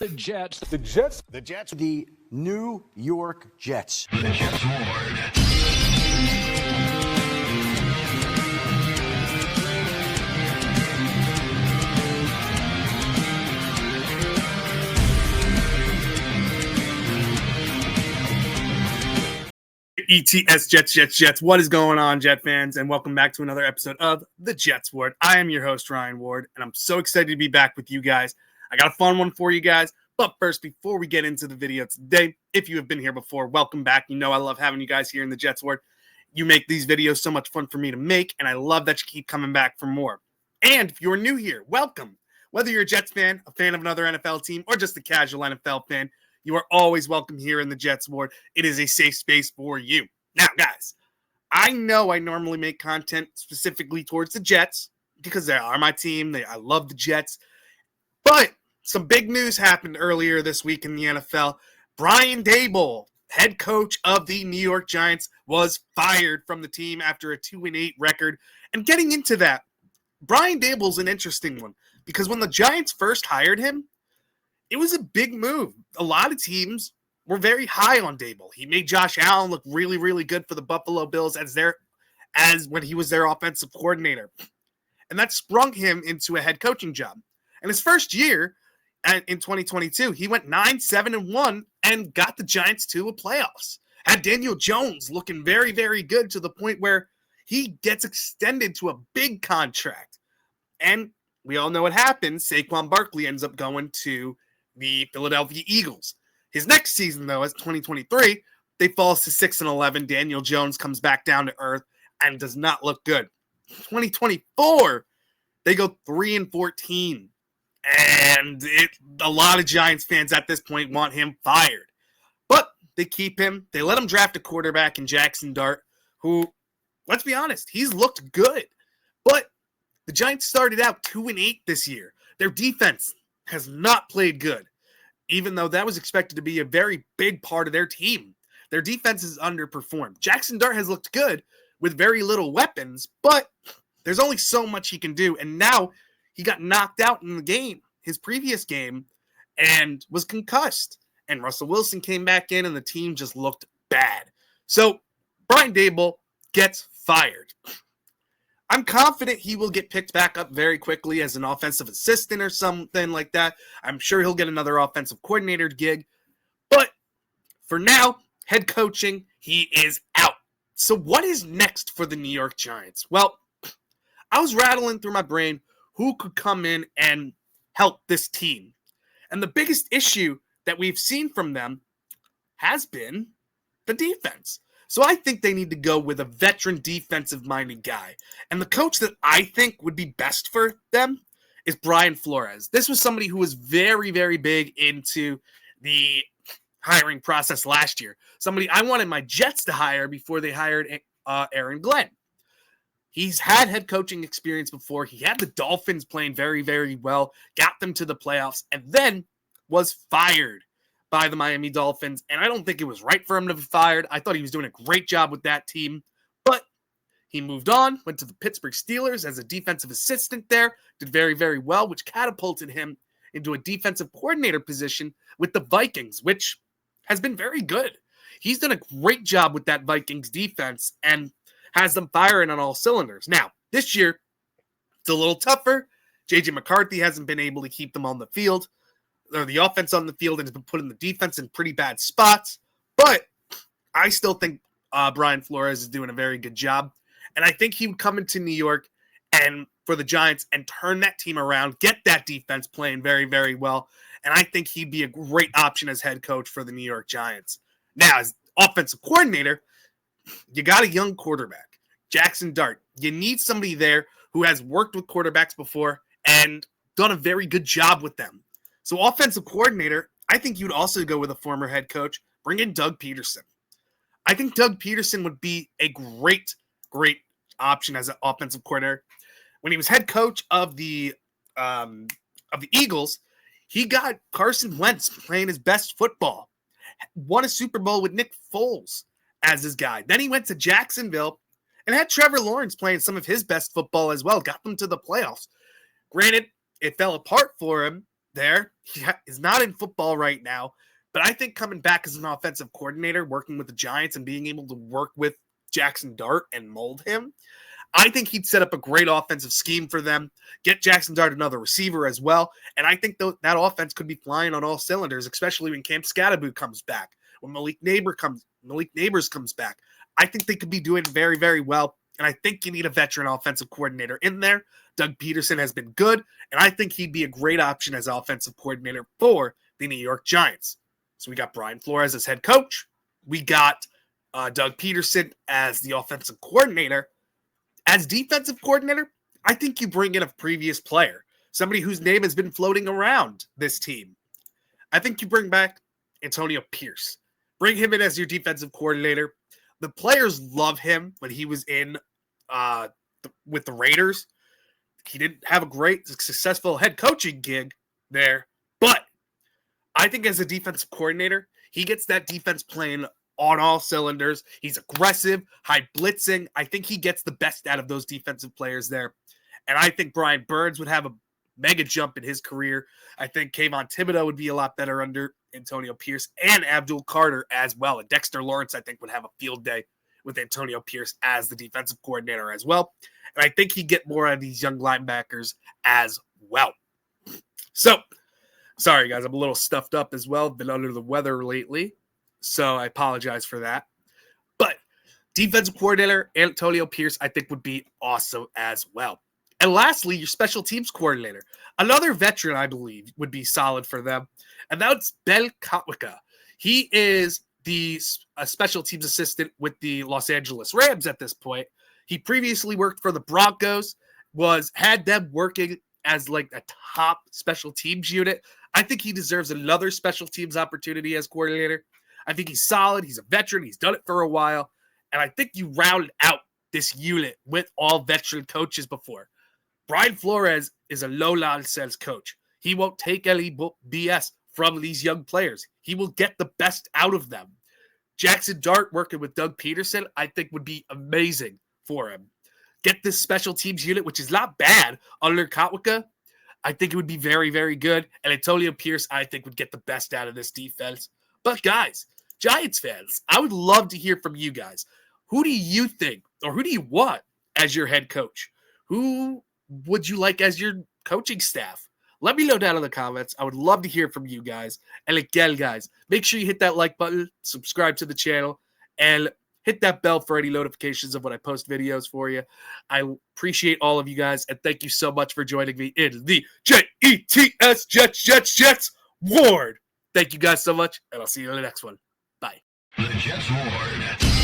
The Jets. The Jets. The Jets. The New York Jets. The Jets Ward. ETS Jets. What is going on, Jet fans? And welcome back to another episode of The Jets Ward. I am your host, Ryan Ward, and I'm so excited to be back with you guys. I got a fun one for you guys. But first, before we get into the video today, if you have been here before, welcome back. You know I love having you guys here in The Jets Ward. You make these videos so much fun for me to make, and I love that you keep coming back for more. And if you're new here, welcome. Whether you're a Jets fan, a fan of another NFL team, or just a casual NFL fan, you are always welcome here in the Jets Ward. It is a safe space for you. Now, guys, I know I normally make content specifically towards the Jets because they are my team. I love the Jets. But some big news happened earlier this week in the NFL. Brian Daboll, head coach of the New York Giants, was fired from the team after a 2-8 record. And getting into that, Brian Daboll's an interesting one because when the Giants first hired him, it was a big move. A lot of teams were very high on Daboll. He made Josh Allen look really, really good for the Buffalo Bills as when he was their offensive coordinator. And that sprung him into a head coaching job. And his first year in 2022, he went 9-7-1 and got the Giants to a playoffs. Had Daniel Jones looking very, very good to the point where he gets extended to a big contract. And we all know what happens. Saquon Barkley ends up going to the Philadelphia Eagles. His next season, though, as 2023, they fall to 6-11. Daniel Jones comes back down to earth and does not look good. 2024, they go 3-14. And a lot of Giants fans at this point want him fired. But they keep him. They let him draft a quarterback in Jackson Dart, who, let's be honest, he's looked good. But the Giants started out 2-8 this year. Their defense has not played good, even though that was expected to be a very big part of their team. Their defense has underperformed. Jackson Dart has looked good with very little weapons, but there's only so much he can do. And now he got knocked out in the game, his previous game, and was concussed. And Russell Wilson came back in, and the team just looked bad. So Brian Daboll gets fired. I'm confident he will get picked back up very quickly as an offensive assistant or something like that. I'm sure he'll get another offensive coordinator gig. But for now, head coaching, he is out. So what is next for the New York Giants? Well, I was rattling through my brain who could come in and help this team. And the biggest issue that we've seen from them has been the defense. So I think they need to go with a veteran defensive-minded guy. And the coach that I think would be best for them is Brian Flores. This was somebody who was very, very big into the hiring process last year. Somebody I wanted my Jets to hire before they hired Aaron Glenn. He's had head coaching experience before. He had the Dolphins playing very, very well, got them to the playoffs, and then was fired by the Miami Dolphins, and I don't think it was right for him to be fired. I thought he was doing a great job with that team, but he moved on, went to the Pittsburgh Steelers as a defensive assistant there, did very, very well, which catapulted him into a defensive coordinator position with the Vikings, which has been very good. He's done a great job with that Vikings defense and has them firing on all cylinders. Now, this year, it's a little tougher. J.J. McCarthy hasn't been able to keep them on the field, or the offense on the field, and has been putting the defense in pretty bad spots. But I still think Brian Flores is doing a very good job. And I think he would come into New York and for the Giants and turn that team around, get that defense playing very, very well. And I think he'd be a great option as head coach for the New York Giants. Now, as offensive coordinator, you got a young quarterback, Jackson Dart. You need somebody there who has worked with quarterbacks before and done a very good job with them. So offensive coordinator, I think you'd also go with a former head coach. Bring in Doug Peterson. I think Doug Peterson would be a great, great option as an offensive coordinator. When he was head coach of the Eagles, he got Carson Wentz playing his best football. Won a Super Bowl with Nick Foles as his guy. Then he went to Jacksonville and had Trevor Lawrence playing some of his best football as well. Got them to the playoffs. Granted, it fell apart for him there. He is not in football right now, but I think coming back as an offensive coordinator, working with the Giants and being able to work with Jackson Dart and mold him, I think he'd set up a great offensive scheme for them, get Jackson Dart another receiver as well, and I think that offense could be flying on all cylinders, especially when Cam Scatterboot comes back, when Malik Neighbors comes back. I think they could be doing very, very well, and I think you need a veteran offensive coordinator in there. Doug Peterson has been good, and I think he'd be a great option as offensive coordinator for the New York Giants. So we got Brian Flores as head coach. We got Doug Peterson as the offensive coordinator. As defensive coordinator, I think you bring in a previous player, somebody whose name has been floating around this team. I think you bring back Antonio Pierce. Bring him in as your defensive coordinator. The players love him when he was in with the Raiders. He didn't have a great, successful head coaching gig there, but I think as a defensive coordinator, he gets that defense playing on all cylinders. He's aggressive, high blitzing. I think he gets the best out of those defensive players there. And I think Brian Burns would have a mega jump in his career. I think Kayvon Thibodeau would be a lot better under Antonio Pierce and Abdul Carter as well. And Dexter Lawrence, I think, would have a field day with Antonio Pierce as the defensive coordinator as well. And I think he'd get more out of these young linebackers as well. So, sorry, guys, I'm a little stuffed up as well. Been under the weather lately, so I apologize for that. But defensive coordinator Antonio Pierce, I think, would be awesome as well. And lastly, your special teams coordinator. Another veteran, I believe, would be solid for them, and that's Bel Kotwica. He is a special teams assistant with the Los Angeles Rams at this point. He previously worked for the Broncos, had them working as like a top special teams unit. I think he deserves another special teams opportunity as coordinator. I think he's solid. He's a veteran. He's done it for a while. And I think you round out this unit with all veteran coaches before. Brian Flores is a no-nonsense coach. He won't take any BS from these young players. He will get the best out of them. Jackson Dart working with Doug Peterson, I think, would be amazing for him. Get this special teams unit, which is not bad, under Kotwica. I think it would be very, very good. And Antonio Pierce, I think, would get the best out of this defense. But guys, Giants fans, I would love to hear from you guys. Who do you think, or who do you want as your head coach? Who would you like as your coaching staff? Let me know down in the comments. I would love to hear from you guys. And again, guys, make sure you hit that like button, subscribe to the channel, and hit that bell for any notifications of when I post videos for you. I appreciate all of you guys, and thank you so much for joining me in the JETS Jets Ward. Thank you guys so much, and I'll see you in the next one. Bye. The Jets Ward.